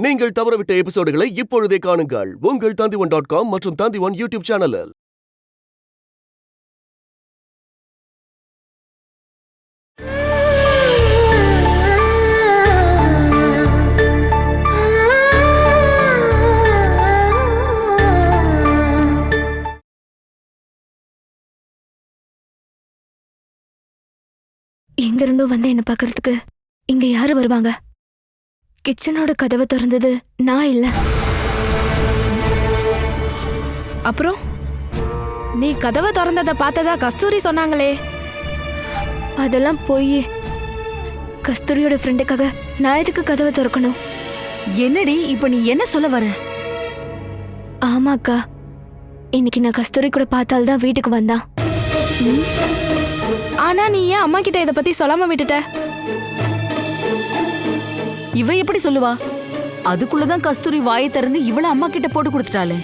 நீங்கள் தவறவிட்ட எபிசோடுகளை இப்பொழுதே காணுங்கள் உங்கள் Tandivan.com மற்றும் Tandivan யூடியூப் சேனலில். எங்கிருந்தோ வந்து என்ன பார்க்கறதுக்கு இங்க யாரு வருவாங்க? கிச்சனோட கதவை திறந்தது நான் இல்ல. அப்புறம் நீ கதவை திறந்ததை பார்த்ததா கஸ்தூரி சொன்னாங்களே. அதெல்லாம் போய் கஸ்தூரியோட ஃப்ரெண்டுக்காக நான் எதுக்கு கதவை திறக்கணும்? என்னடி இப்ப நீ என்ன சொல்ல வர? ஆமாக்கா, இன்னைக்கு நான் கஸ்தூரி கூட பார்த்தால்தான் வீட்டுக்கு வந்தான். ஆனா நீ ஏன் அம்மா கிட்ட இதை பத்தி சொல்லாம விட்டுட்ட? இவ எப்படி சொல்லுவா? அதுக்குள்ளதான் கஸ்தூரி வாயை திறந்து இவள அம்மா கிட்ட போட்டு கொடுத்துட்டாளே.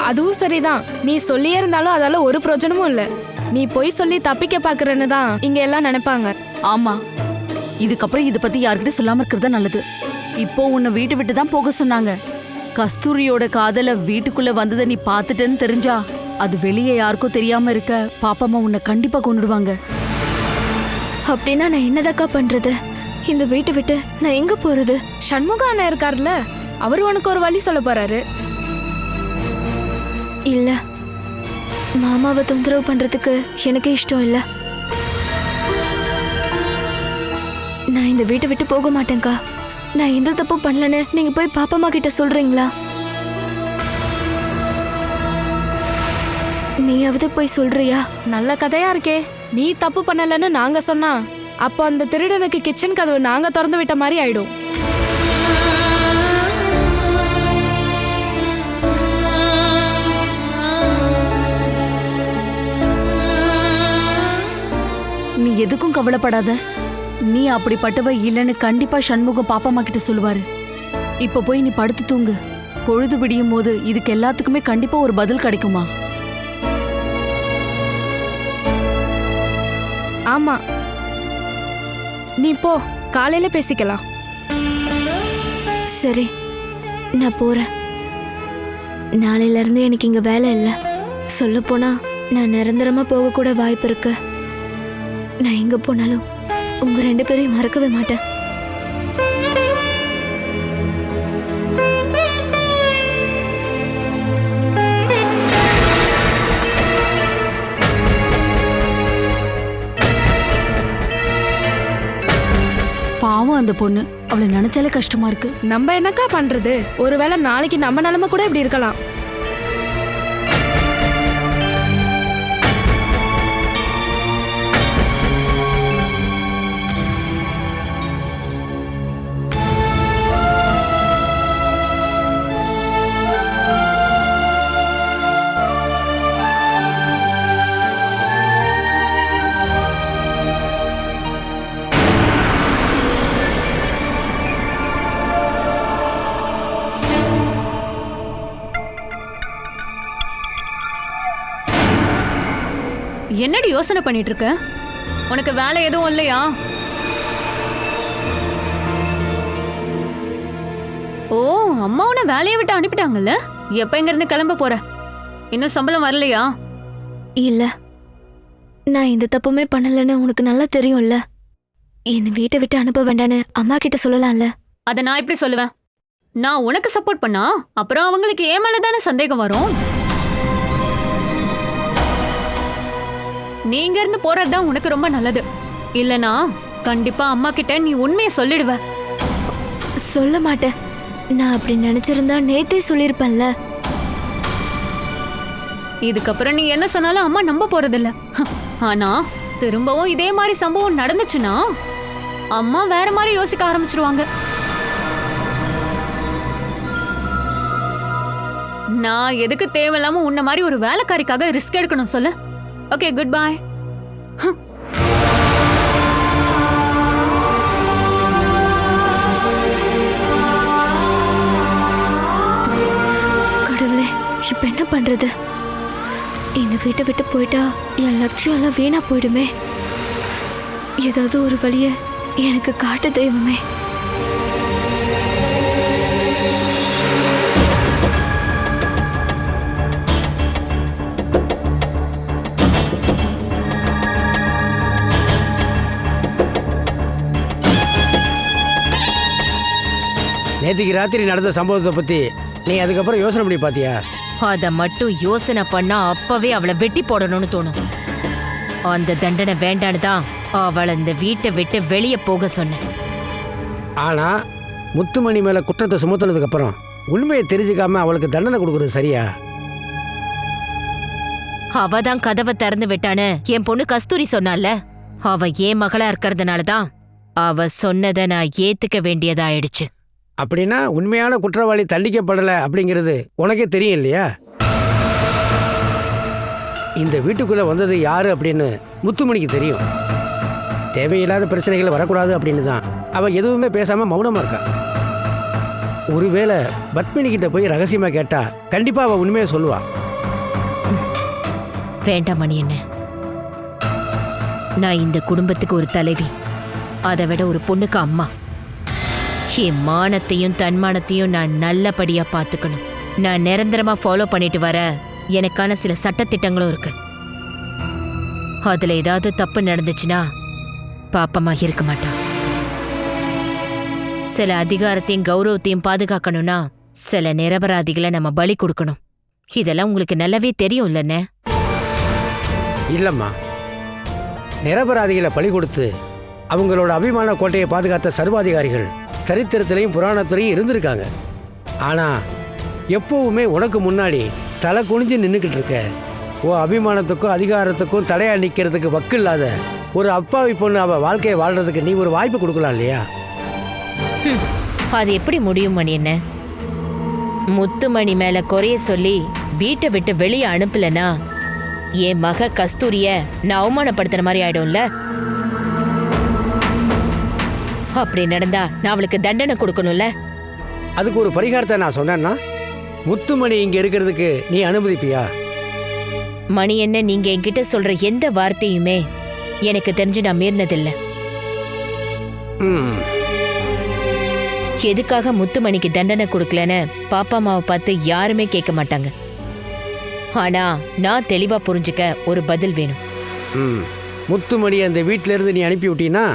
அதுவும் சரிதான், நீ சொல்லியே இருந்தாலும் அதால ஒரு பிரயோஜனமும் இல்ல. நீ போய் சொல்லி தப்பிக்க பாக்குறன்னு தான் இங்க எல்லாம் நினைப்பாங்க. ஆமா, இதுக்கப்புறம் இத பத்தி யார்கிட்ட சொல்லாம இருக்கிறது நல்லது. இப்போ உன்னை வீட்டு விட்டு தான் போக சொன்னாங்க. கஸ்தூரியோட காதல வீட்டுக்குள்ள வந்ததை நீ பாத்துட்டேன்னு தெரிஞ்சா அது வெளியே யாருக்கும் தெரியாம இருக்க பாப்பாமா உன்னை கண்டிப்பா கொண்டுடுவாங்க. அப்படின்னா நான் என்னதாக்கா பண்றது? இந்த வீட்டை விட்டு நான் எங்க போறது? சண்முக அண்ணா இருக்காருல்ல, அவரு உனக்கு ஒரு வழி சொல்ல போறாரு. இல்ல, மாமாவை தொந்தரவு பண்றதுக்கு எனக்கு இஷ்டம் இல்ல. நான் இந்த வீட்டை விட்டு போக மாட்டேன்க்கா. நான் எந்த தப்பும் பண்ணலன்னு நீங்க போய் பாப்பாமா கிட்ட சொல்றீங்களா? நீயாவது போய் சொல்றியா? நல்ல கதையா இருக்கே. நீ தப்பு பண்ணலன்னு நாங்க சொன்னா அப்போ அந்த திருடனுக்கு கிச்சன் கதவு நாங்க திறந்து விட்ட மாதிரி ஆயிடும். நீ எதுக்கும் கவலைப்படாத. நீ அப்படிப்பட்டவ இல்லைன்னு கண்டிப்பா சண்முகம் பாப்பாமா கிட்ட சொல்லுவாரு. இப்ப போய் நீ படுத்து தூங்கு. பொழுது விடியும் போது இதுக்கு எல்லாத்துக்குமே கண்டிப்பா ஒரு பதில் கிடைக்குமா? ஆமா, நீ போ, காலையில பேசிக்கலாம். சரி, நான் போறேன். நாளையில இருந்து எனக்கு இங்க வேலை இல்லை. சொல்ல போனா நான் நிரந்தரமா போக கூட வாய்ப்பு இருக்கு. நான் எங்க போனாலும் உங்க 2 பேரையும் மறக்கவே மாட்டேன். பாவம் அந்த பொண்ணு, அவளை நினைச்சாலே கஷ்டமா இருக்கு. நம்ம என்னக்கா பண்றது? ஒருவேளை நாளைக்கு நம்ம நிலைமை கூட இப்படி இருக்கலாம். என்னடி யோசனை பண்ணிட்டு இருக்க? உனக்கு வேலை எதுவும் இல்லையா? ஓ, அம்மா உன்னை வேலையை விட்டு அனுப்பிட்டாங்கல்ல? எப்ப இங்க இருந்து கிளம்ப போற? இன்னும் சம்பளம் வரலையா? இல்ல, நான் இந்த தப்புமே பண்ணலன்னு உனக்கு நல்லா தெரியும்ல. என்னை வீட்டை விட்டு அனுப்ப வேண்டான்னு அம்மா கிட்ட சொல்லலாம்ல. அத நான் எப்படி சொல்லுவேன்? நான் உனக்கு சப்போர்ட் பண்ணா அப்புறம் அவங்களுக்கு ஏன் மேலதானே சந்தேகம் வரும். நீங்க இருந்து போறதுதான் உனக்கு ரொம்ப நல்லது. இல்லனா கண்டிப்பா அம்மா கிட்ட நீ உண்மையை சொல்லிடுவ. சொல்ல மாட்டேன். நான் அப்படி நினைச்சிருந்தா நேத்தே சொல்லிருப்பேன்ல. இதுக்கப்புறம் நீ என்ன சொன்னாலும் அம்மா நம்ப போறதில்ல. ஆனா திரும்பவும் இதே மாதிரி சம்பவம் நடந்துச்சுன்னா அம்மா வேற மாதிரி யோசிக்க ஆரம்பிச்சிருவாங்க. நான் எதுக்கு தேவையில்லாம உன்ன மாதிரி ஒரு வேலைக்காரிக்காக ரிஸ்க் எடுக்கணும் சொல்லு? Okay, good bye. கடவுளே, இப்ப என்ன பண்றது? இந்த வீட்டை விட்டு போயிட்டா என் லட்சியம் எல்லாம் வீணா போயிடுமே. ஏதாவது ஒரு வழிய எனக்கு காட்டு தெய்வமே. நேற்றுக்கு ராத்திரி நடந்த சம்பவத்தை பற்றி நீ அதுக்கப்புறம் யோசனை பண்ணி பார்த்தியா? அத மட்டும் யோசனை பண்ணா அப்பவே அவளை வெட்டி போடணும்னு தோணும். அந்த தண்டனை வேண்டான்னு தான் அவளை இந்த வீட்டை விட்டு வெளியே போக சொன்னேன். ஆனால் முத்துமணி மேலே குற்றத்தை சுமத்துனதுக்கப்புறம் உண்மையை தெரிஞ்சுக்காம அவளுக்கு தண்டனை கொடுக்குறது சரியா? அவ தான் கதவை திறந்து விட்டான்னு என் பொண்ணு கஸ்தூரி சொன்னால. அவ ஏன் மகளா இருக்கிறதுனால தான் அவ சொன்னதை நான் ஏத்துக்க வேண்டியதாயிடுச்சு. அப்படின்னா உண்மையான குற்றவாளி தண்டிக்கப்படலை அப்படிங்கிறது உனக்கே தெரியும் இல்லையா? இந்த வீட்டுக்குள்ளே வந்தது யாரு அப்படின்னு முத்துமணிக்கு தெரியும். தேவையில்லாத பிரச்சனைகள் வரக்கூடாது அப்படின்னு தான் அவள் எதுவுமே பேசாமல் மௌனமாக இருக்கா. ஒருவேளை பத்மினி கிட்ட போய் ரகசியமாக கேட்டா கண்டிப்பாக அவள் உண்மையை சொல்லுவா. வேண்டாம் மணி என்ன, நான் இந்த குடும்பத்துக்கு ஒரு தலைவி, அதை விட ஒரு பொண்ணுக்கு அம்மா. என் மானத்தையும் தன்மானத்தையும் நான் நல்லபடியா பார்த்துக்கணும். நான் நிரந்தரமா ஃபாலோ பண்ணிட்டு வர எனக்கான சில சட்டத்திட்டங்களும் இருக்கு. அதுல ஏதாவது தப்பு நடந்துச்சுன்னா பாப்பமா இருக்க மாட்டா. சில அதிகாரத்தையும் கௌரவத்தையும் பாதுகாக்கணும்னா சில நிரபராதிகளை நம்ம பலி கொடுக்கணும். இதெல்லாம் உங்களுக்கு நல்லாவே தெரியும் இல்லைன்னு? இல்லைம்மா, நிரபராதிகளை பலி கொடுத்து அவங்களோட அபிமான கோட்டையை பாதுகாத்த சர்வாதிகாரிகள் சரித்திரத்திலையும் புராணத்திலையும் இருந்திருக்காங்க. ஆனால் எப்போவுமே உனக்கு முன்னாடி தலை குனிஞ்சு நின்றுக்கிட்டு இருக்க உன் அபிமானத்துக்கும் அதிகாரத்துக்கும் தடையா நிற்கிறதுக்கு வக்கு இல்லாத ஒரு அப்பாவி பொண்ணு அவள் வாழ்க்கையை வாழ்றதுக்கு நீ ஒரு வாய்ப்பு கொடுக்கலாம் இல்லையா? அது எப்படி முடியும் மணி என்ன? முத்துமணி மேல குறைய சொல்லி வீட்டை விட்டு வெளியே அனுப்பலனா என் மக கஸ்தூரிய நான் அவமானப்படுத்துற மாதிரி ஆயிடும்ல. அப்படி நடந்தா நான் அவளுக்கு தண்டனை கொடுக்கணும்ல. அதுக்கு ஒரு பரிகாரத்தை நான் சொன்னேன்னா முத்துமணி இங்கே இருக்கிறதுக்கு நீ அனுமதிப்பியா? மணி என்ன, நீங்க என்கிட்ட சொல்ற எந்த வார்த்தையுமே எனக்கு தெரிஞ்சு நான் மீறினதில்லை. எதுக்காக முத்துமணிக்கு தண்டனை கொடுக்கலன்னு பாப்பா அம்மாவை பார்த்து யாருமே கேட்க மாட்டாங்க. ஆனா நான் தெளிவா புரிஞ்சுக்க ஒரு பதில் வேணும். முத்துமணி அந்த வீட்டிலேருந்து நீ அனுப்பி விட்டீன்னா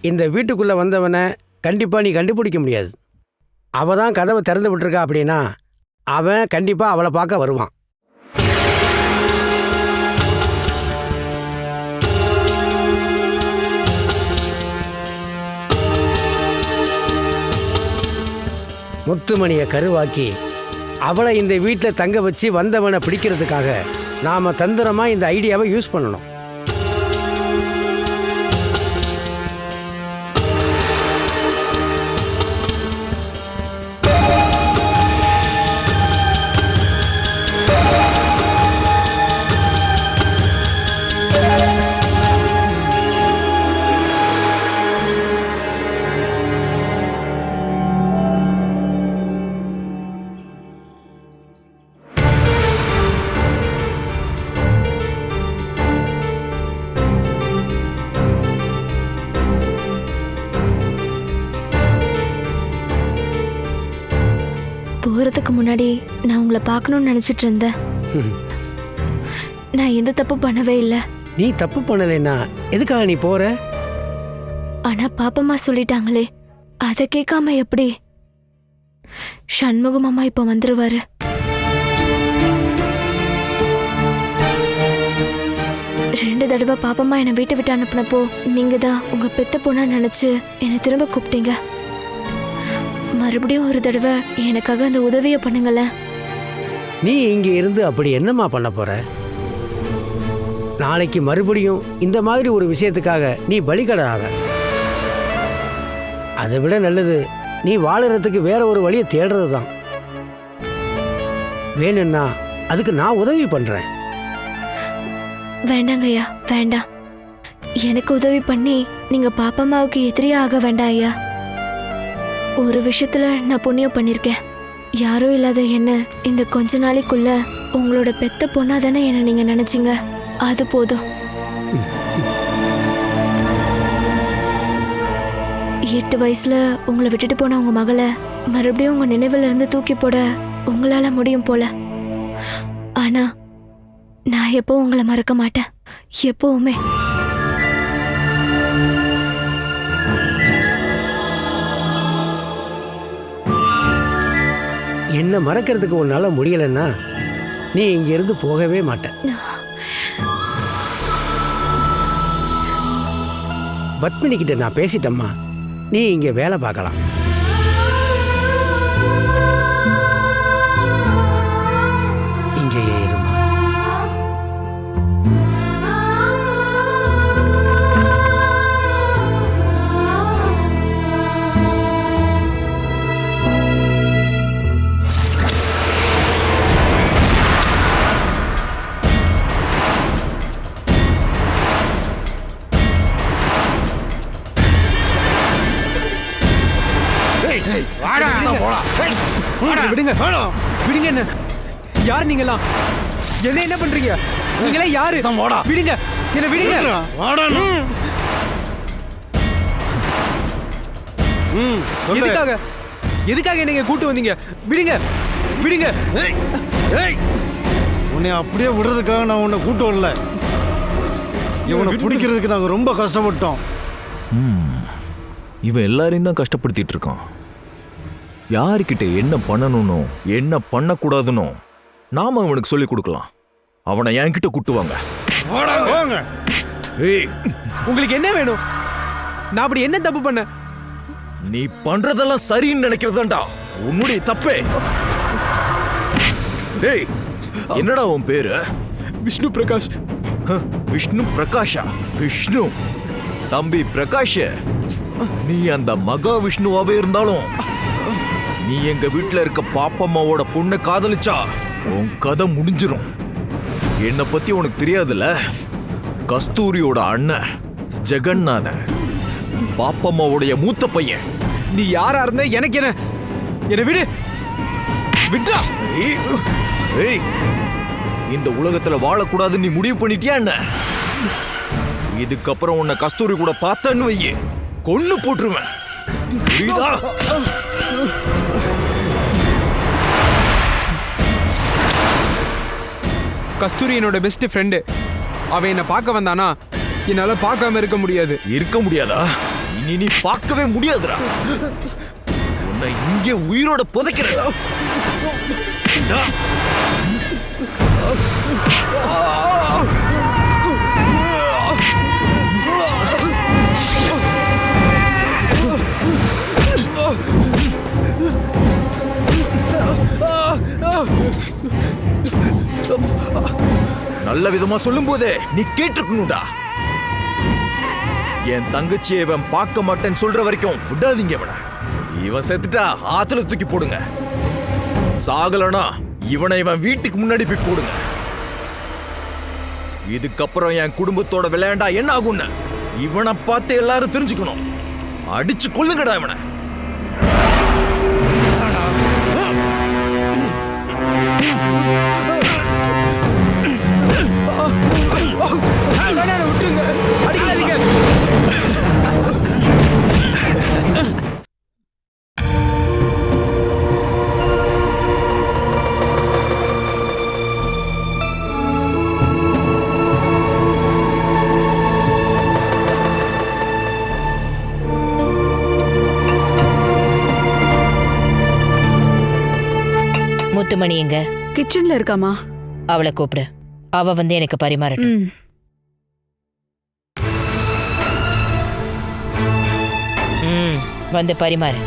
இந்த வீட்டுக்குள்ளே வந்தவனை கண்டிப்பாக நீ கண்டுபிடிக்க முடியாது. அவள் தான் கதவை திறந்து விட்டுருக்கா அப்படின்னா அவன் கண்டிப்பாக அவளை பார்க்க வருவான். முத்துமணியை கருவாக்கி அவளை இந்த வீட்டில் தங்க வச்சு வந்தவனை பிடிக்கிறதுக்காக நாம் தந்திரமாக இந்த ஐடியாவை யூஸ் பண்ணணும். போறதுக்கு முன்னாடி நான் உங்களை பார்க்கணும்னு நினைச்சிட்டு இருந்தேன். நான் எந்த தப்பு பண்ணவே இல்லை. நீ தப்பு பண்ணலைன்னா எதுக்காக நீ போற? ஆனா பாப்பம்மா சொல்லிட்டாங்களே, அதை கேட்காம எப்படி? சண்முகம் அம்மா இப்ப வந்துருவாரு. ரெண்டு தடவை பாப்பம்மா என்னை வீட்டை விட்டு அனுப்புனப்போ நீங்க தான் உங்க பெத்த பொண்ணா நினைச்சு என்னை திரும்ப கூப்பிட்டீங்க. மறுபடியும் ஒரு தடவை எனக்காக அந்த உதவியை பண்ணுங்களேன். நீ இங்கே இருந்து அப்படி என்னம்மா பண்ண போற? நாளைக்கு மறுபடியும் இந்த மாதிரி ஒரு விஷயத்துக்காக நீ பலிகடாக. அதை விட நல்லது நீ வாழறதுக்கு வேற ஒரு வழியை தேடுறது தான். வேணும்னா அதுக்கு நான் உதவி பண்றேன். வேண்டாங்க ஐயா, வேண்டாம். எனக்கு உதவி பண்ணி நீங்க பாப்பம்மாவுக்கு எதிரியா ஆக வேண்டாம் ஐயா. ஒரு விஷயத்துல நான் புண்ணியம் பண்ணிருக்கேன். யாரும் இல்லாத என்ன இந்த கொஞ்ச நாளைக்குள்ள உங்களோட பெத்த பொண்ணா தானே என்ன நீங்க நினைச்சீங்க. அது போதும். 8 வயசுல உங்களை விட்டுட்டு போன உங்க மகளை மறுபடியும் உங்க நினைவுல இருந்து தூக்கி போட உங்களால முடியும் போல. ஆனா நான் எப்பவும் உங்களை மறக்க மாட்டேன், எப்பவுமே. என்னை மறக்கிறதுக்கு உன்னால முடியலைன்னா நீ இங்கிருந்து போகவே மாட்ட. பத்மினி கிட்ட நான் பேசிட்டம்மா, நீ இங்க வேலை பார்க்கலாம். இங்கேயே இருமா. விடுங்க விடுங்க. என்ன யார் நீங்களாம்? என்ன பண்றீங்க? நீங்களே யாரு? விடுங்க என்ன விடுங்க. எதுக்காக எதுக்காக நீங்க கூட்டு வந்தீங்க? விடுங்க விடுங்க. உன்னை அப்படியே விடுறதுக்காக நான் உன்னை கூட்டு வரல. இவனை பிடிக்கிறதுக்கு நாங்கள் ரொம்ப கஷ்டப்பட்டோம். இவன் எல்லாரையும் தான் கஷ்டப்படுத்திட்டு இருக்கான். யாருக்கிட்ட என்ன பண்ணணும்னோ என்ன பண்ணக்கூடாதுன்னு நாம அவனுக்கு சொல்லி கொடுக்கலாம். அவனை என்கிட்ட கூட்டுவாங்க. உங்களுக்கு என்ன வேணும்? நான் அப்படி என்ன தப்பு பண்ண? நீ பண்றதெல்லாம் சரின்னு நினைக்கிறதாண்டா உன்னுடைய தப்பே. டேய், என்னடா உன் பேரு? விஷ்ணு பிரகாஷ். விஷ்ணு பிரகாஷா? விஷ்ணு தம்பி பிரகாஷ், நீ அந்த மகா விஷ்ணுவாவே இருந்தாலும் நீ எங்க வீட்டுல இருக்க பாப்பம்மாவோட பொண்ணை காதலிச்சா உன் கதை முடிஞ்சிரும். என்னை பத்தி உனக்கு தெரியாதுல்ல? கஸ்தூரியோட அண்ணன் ஜெகநாதன், பாப்பம்மாவுடைய மூத்த பையன். நீ யாரா இருந்த எனக்கு என்ன? என்ன விடு. விட்டா. ஏய், இந்த உலகத்துல வாழக்கூடாதுன்னு நீ முடிவு பண்ணிட்டியா என்ன? இதுக்கப்புறம் உன்னை கஸ்தூரி கூட பார்த்தேன்னு வையே, கொன்னு போட்டுருவேன். புரியுதா? கஸ்தூரி என்னோட பெஸ்ட் ஃப்ரெண்டு. அவன் என்ன பார்க்க வந்தானா என்னால பார்க்காம இருக்க முடியாது. இருக்க முடியாதா? இனி நீ பார்க்கவே முடியாதுடா. உன்னை இங்கே உயிரோட புதைக்கிறேன். நல்ல விதமா சொல்லும் போதே நீ கேட்டிருக்கணும்டா. என் தங்கச்சியை இவன் பார்க்க மாட்டேன்னு சொல்ற வரைக்கும் விடாதீங்க. இவன் செத்துட்டா ஆத்துல தூக்கி போடுங்க. சாகலனா இவனை இவன் வீட்டுக்கு முன்னாடி போய் போடுங்க. இதுக்கப்புறம் என் குடும்பத்தோட விளையாண்டா என்ன ஆகும்னு இவனை பார்த்து எல்லாரும் தெரிஞ்சுக்கணும். அடிச்சு கொல்லுங்கடா இவனை. விட்டுருங்க, அடிக்காதீங்க. முத்துமணி எங்க? கிச்சன்ல இருக்காமா. அவளை கூப்பிடு. அவ வந்து எனக்கு பரிமாறட்டும். வந்து பரிமாறு.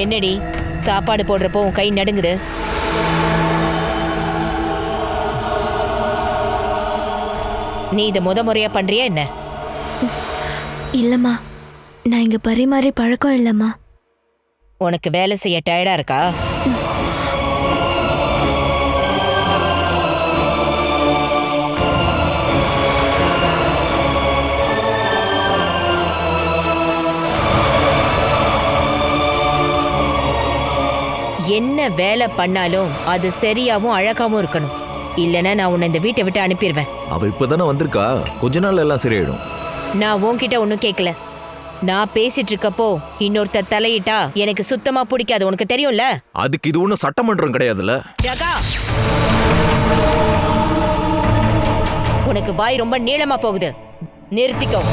என்னடி சாப்பாடு போடுறப்போ உன் கை நடுங்குது? நீ இதை முறையா பண்றியா என்ன? இல்லம்மா, நான் இங்க பரிமாறி பழக்கம் இல்லம்மா. உனக்கு வேலை செய்ய டயர்டா இருக்கா? வேலை பண்ணாலும் அது சரியாவும் அழகாவும் இருக்கணும். இல்லைன்னா நான் உன்னை இந்த வீட்டை விட்டு அனுப்பிடுவேன். அவ இப்பதானே வந்திருக்கா, கொஞ்ச நாள் எல்லாம் சரியாயிடும். நான் உன்கிட்ட ஒன்றும் கேட்கல. நான் பேசிட்டு இருக்கப்போ இன்னொருத்தர் தலையிட்டா எனக்கு சுத்தமா பிடிக்காது, உனக்கு தெரியும்ல. அதுக்கு இது ஒன்றும் சட்டமன்றம் கிடையாதுல்ல. ஜகா, உனக்கு வாய் ரொம்ப நீளமா போகுது, நிறுத்திக்கோ.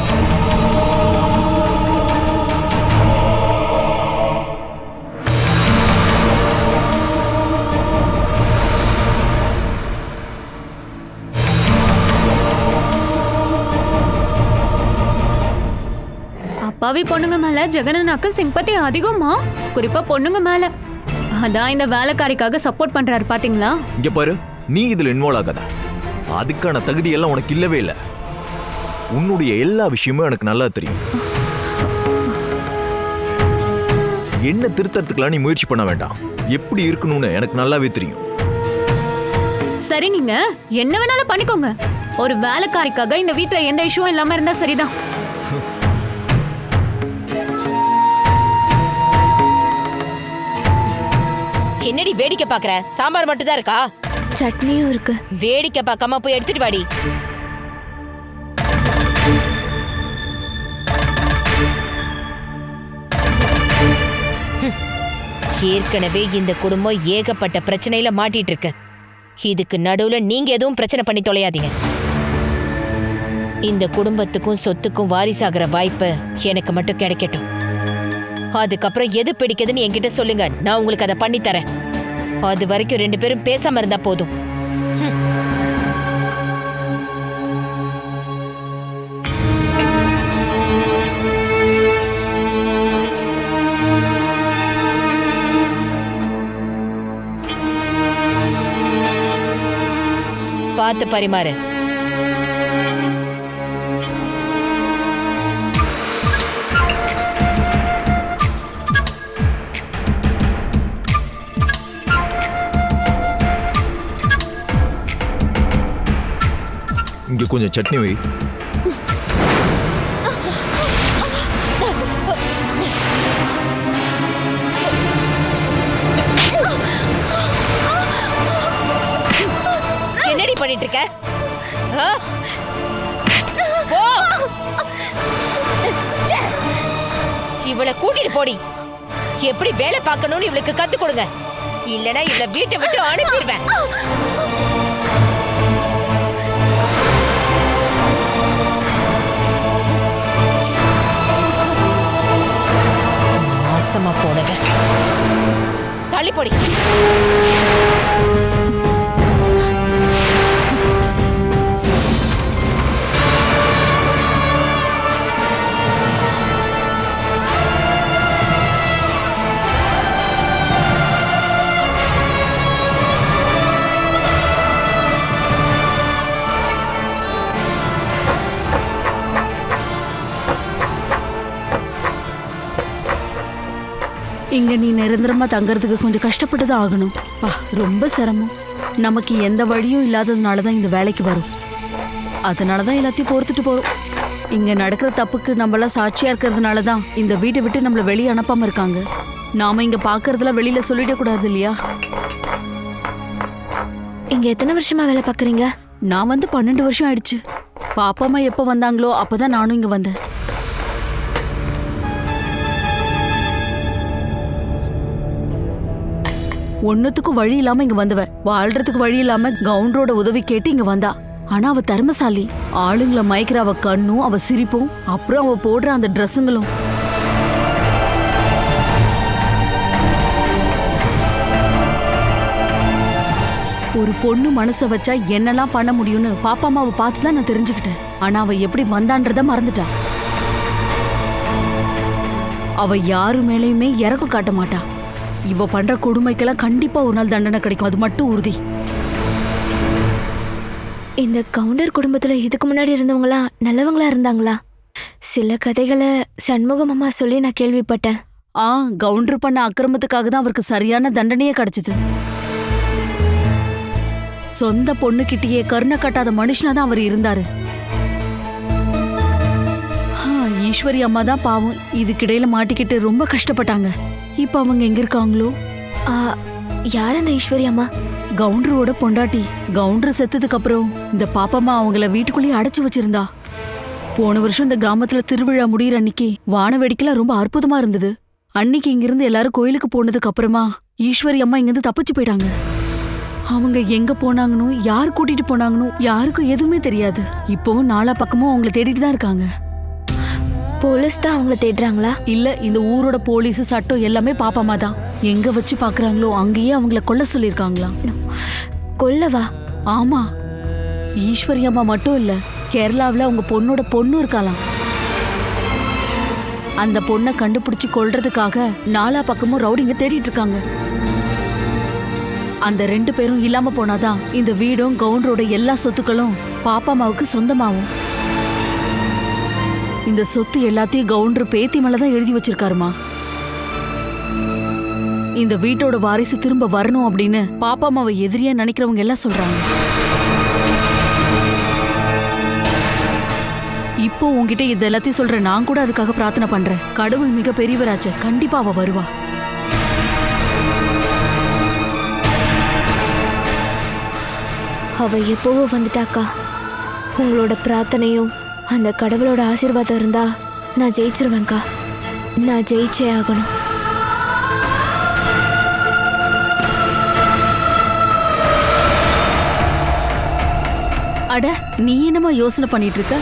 அப்பாவி பொண்ணுங்க மேல ஜெகனனாக்கு சிம்பத்தி அதிகமா, குறிப்பா பொண்ணுங்க மேல. அதான் இந்த வேலைக்காரிக்காக சப்போர்ட் பண்றாரு பாத்தீங்களா. இங்க பாரு, நீ இதுல இன்வால்வ் ஆகாத. அதுக்கான தகுதி எல்லாம் உனக்கு இல்லவே இல்லை. உன்னுடைய எல்லா விஷயமும் எனக்கு நல்லா தெரியும். என்ன திருத்தறதுக்குலாம் நீ முயற்சி பண்ண வேண்டாம். எப்படி இருக்கணும்னு எனக்கு நல்லாவே தெரியும். சரி, நீங்க என்ன வேணாலும் பண்ணிக்கோங்க. ஒரு வேலைக்காரிக்காக இந்த வீட்டுல எந்த இஷ்யூவும் இல்லாம இருந்தா சரிதான். என்னடி வேடிக்கை பாக்குற? சாம்பார் மட்டும் தான் இருக்கா? சட்னியும் இருக்கு. வேடிக்கை பார்க்காம போய் எடுத்துட்டு வாடி. ஏற்கனவே இந்த குடும்பம் ஏகப்பட்ட பிரச்சனையில மாட்டிட்டு இருக்கு. இதுக்கு நடுவுல நீங்க எதுவும் பிரச்சனை பண்ணி தொலையாதீங்க. இந்த குடும்பத்துக்கும் சொத்துக்கும் வாரிசாகிற வாய்ப்பு எனக்கு மட்டும் கிடைக்கட்டும். அதுக்கப்புறம் எது பிடிக்குதுன்னு என்கிட்ட சொல்லுங்க, நான் உங்களுக்கு அதை பண்ணி தரேன். அது வரைக்கும் 2 பேரும் பேசாம இருந்தா போதும். பார்த்து பரிமாறு. இங்க கொஞ்சம் சட்னி வை. என்னடி பண்ணிட்டு இருக்க? இவளை கூட்டிட்டு போடி. எப்படி வேலை பார்க்கணும்னு இவளுக்கு கத்து கொடுங்க. இல்லனா இவளை வீட்டை விட்டு அனுப்பிடுவேன். நாசமா போனவ. தள்ளி போடி. இங்க நீ நிரந்தரமா தங்கறதுக்கு கொஞ்சம் கஷ்டப்பட்டு தான் ஆகணும். ரொம்ப சிரமம். நமக்கு எந்த வழியும் இல்லாததுனால தான் இந்த வேலைக்கு வரும். அதனால தான் எல்லாத்தையும் பொறுத்துட்டு போறோம். இங்க நடக்கிற தப்புக்கு நம்மளாம் சாட்சியா இருக்கிறதுனால தான் இந்த வீட்டை விட்டு நம்மள வெளியே அனுப்பாம இருக்காங்க. நாம இங்க பாக்குறதுல வெளியில சொல்லிடக்கூடாது இல்லையா? இங்க எத்தனை வருஷமா வேலை பார்க்குறீங்க? நான் வந்து 12 வருஷம் ஆயிடுச்சு. பாப்பா அம்மா எப்போ வந்தாங்களோ அப்பதான் நானும் இங்க வந்தேன். ஒன்னுத்துக்கும் வழி இல்லாம இங்க வந்தவ, வாழ்றதுக்கு வழி இல்லாம கவுண்டரோட உதவி கேட்டு இங்க வந்தா. ஆனா அவ திறமசாலி. ஆளுங்களை மயக்கிற அவ கண்ணும் அவ சிரிப்பும் அப்புறம் அவ போடுற அந்த ட்ரெஸ்ஸுங்களும். ஒரு பொண்ணு மனசை வச்சா என்னெல்லாம் பண்ண முடியும்னு பாப்பா அம்மாவை பார்த்துதான் நான் தெரிஞ்சுக்கிட்டேன். ஆனா அவ எப்படி வந்தான்றத மறந்துட்டா. அவ யாரு மேலேயுமே இறக்கம் காட்ட மாட்டா. இவ பண்ற கொடுமைக்கெல்லாம் கண்டிப்பா ஒரு நாள் தண்டனை கிடைக்கும், அது மட்டும் உறுதி. இந்த கவுண்டர் குடும்பத்துல இதுக்கு முன்னாடி இருந்தவங்களா நல்லவங்களா இருந்தாங்களா? சில கதைகளை சண்முகம் அம்மா சொல்லி நான் கேள்விப்பட்டேன். கவுண்டர் பண்ண அக்கிரமத்துக்காக தான் அவருக்கு சரியான தண்டனையே கிடைச்சது. சொந்த பொண்ணுகிட்டயே கருணை கட்டாத மனுஷனா தான் அவர் இருந்தாரு. ஈஸ்வரி அம்மா தான் பாவம் இதுக்கிடையில மாட்டிக்கிட்டு ரொம்ப கஷ்டப்பட்டாங்க. இப்ப அவங்க எங்க இருக்காங்களோ? யார் அந்த ஈஸ்வரி அம்மா? கவுண்டரோட பொண்டாட்டி. கவுண்டர் செத்ததுக்கு அப்புறம் இந்த பாப்பம்மா அவங்கள வீட்டுக்குள்ளேயே அடைச்சு வச்சிருந்தா. போன வருஷம் இந்த கிராமத்துல திருவிழா முடியிற அன்னைக்கு வான வேடிக்கைலாம் ரொம்ப அற்புதமா இருந்தது. அன்னைக்கு இங்கிருந்து எல்லாரும் கோயிலுக்கு போனதுக்கு அப்புறமா ஈஸ்வரி அம்மா இங்கிருந்து தப்பிச்சு போயிட்டாங்க. அவங்க எங்க போனாங்கன்னு, யார் கூட்டிட்டு போனாங்கன்னு யாருக்கும் எதுவுமே தெரியாது. இப்போவும் நாலா பக்கமும் அவங்கள தேடிட்டு தான் இருக்காங்க. போலீஸ் தான் அவங்கள தேடுறாங்களா? இல்ல, இந்த ஊரோட போலீஸ் சட்டம் எல்லாமே பாப்பாமா தான். எங்க வச்சு பாக்குறாங்களோ அங்கேயே அவங்கள கொல்ல சொல்லிருக்காங்களாம். கொல்லவா? ஆமா, ஈஸ்வரி அம்மா மட்டும் இல்ல, கேரளாவில் அவங்க பொண்ணோட பொண்ணு இருக்காளாம். அந்த பொண்ணை கண்டுபிடிச்சு கொல்றதுக்காக நாலா பக்கமும் ரவுடிங்க தேடிட்டு இருக்காங்க. அந்த 2 பேரும் இல்லாம போனாதான் இந்த வீடும் கவுண்டரோட எல்லா சொத்துக்களும் பாப்பாமாவுக்கு சொந்தமாகும். இந்த சொத்து எல்லாத்தையும் கவுண்டர் பேத்தி மேலதான் எழுதி வச்சிருக்காருமா. இந்த வீட்டோட வாரிசு திரும்ப வரணும் அப்படின்னு பாப்பாமாவை எதிரியா நினைக்கிறவங்க எல்லாம் சொல்றாங்க. இப்போ உங்ககிட்ட இது எல்லாத்தையும் சொல்ற நான் கூட அதுக்காக பிரார்த்தனை பண்றேன். கடவுள் மிக பெரியவராச்சே, கண்டிப்பா அவ வருவா. அவ எப்பவோ வந்துட்டாக்கா. உங்களோட பிரார்த்தனையும் அந்த கடவுளோட ஆசீர்வாதம் இருந்தா நான் ஜெயிச்சிருவேன்க்கா. நான் ஜெயிச்சே ஆகணும். அட, நீ என்னமா யோசனை பண்ணிட்டு இருக்க?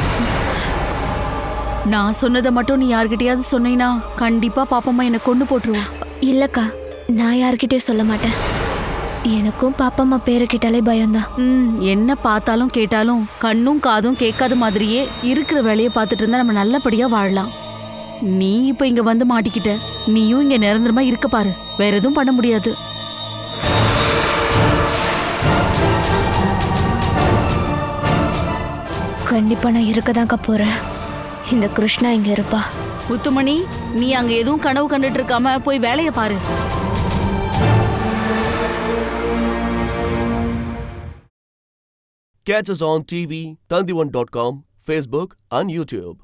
நான் சொன்னதை மட்டும் நீ யார்கிட்டயாவது சொன்னீனா கண்டிப்பா பாப்பம்மா என்னை கொண்டு போட்டுருவா. இல்லக்கா, நான் யார்கிட்டயும் சொல்ல மாட்டேன். எனக்கும் பாப்பம்மா பேரை கேட்டாலே பயம்தான். என்ன பார்த்தாலும் கேட்டாலும் கண்ணும் காதும் கேட்காத மாதிரியே இருக்கிற வேலையை பார்த்துட்டு இருந்தா நம்ம நல்லபடியா வாழலாம். நீ இப்ப இங்க வந்து மாட்டிக்கிட்ட. நீயும் இங்க நிரந்தரமா இருக்க பாரு, வேற எதுவும் பண்ண முடியாது. கண்டிப்பா நான் இருக்கதான்க்கா போறேன். இந்த கிருஷ்ணா இங்க இருப்பா. முத்துமணி, நீ அங்க எதுவும் கனவு கண்டுட்டு இருக்காம போய் வேலையை பாரு. Catch us on TV, Tandivan.com, Facebook and YouTube.